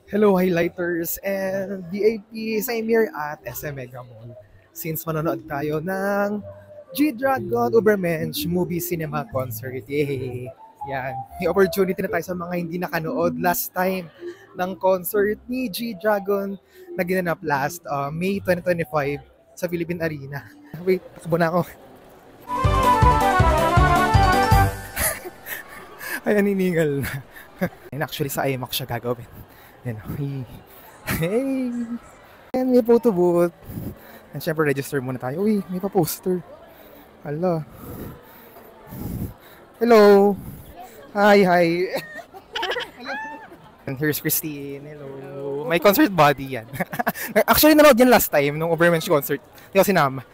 Hello, highlighters and VAP. Same here at SM Mega Mall. Since manonood tayo ng G-Dragon Ubermensch Movie Cinema Concert. Yay! Yan. May opportunity na tayo sa mga hindi nakanood last time ng concert ni G-Dragon na ginanap last May 2025 sa Philippine Arena. Wait, takbo na ako. Ay, naniningal na. And actually sa IMAX siya gagawin. Yan, hey! And may photo booth. And syempre register muna tayo. Uy, may pa-poster. Hala. Hello! Hi! And here's Christine. Hello. May concert body yan. Actually, nanood yan last time nung Ubermensch concert. Hindi ko sinama.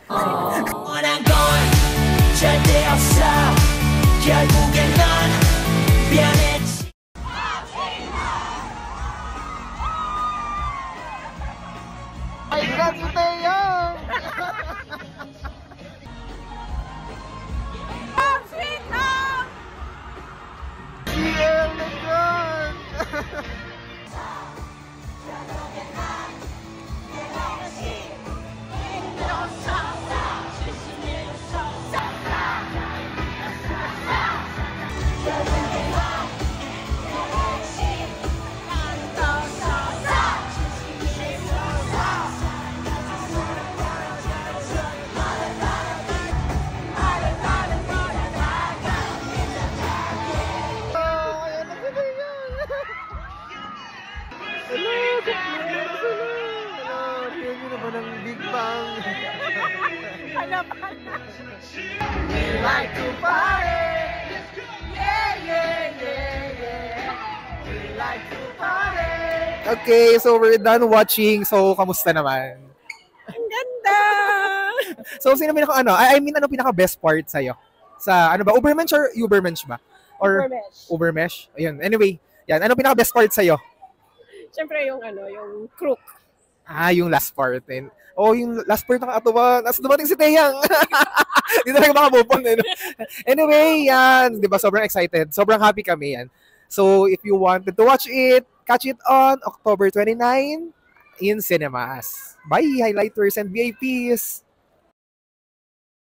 Ay, grabe tayo! Sweet home! Yeah, my God! Ng Big Bang. Ano ba? We like to party. Yeah. We like to party. Okay, so we're done watching. So, kamusta naman? Ang ganda! So, sino pinaka ano pinaka best part sa'yo? Sa ano ba? Ubermensch or Ubermensch ba? Or Ubermensch. Ubermensch? Ayun. Anyway, yan. Ano pinaka best part sa'yo? Siyempre yung yung crook. Yung last part. And, yung last part nakakatuwa. Nasa dumating si Taeyang. Hindi talaga makabupon. Anyway, yan. Di ba? Sobrang excited. Sobrang happy kami yan. So, if you wanted to watch it, catch it on October 29 in cinemas. Bye, highlighters and VIPs!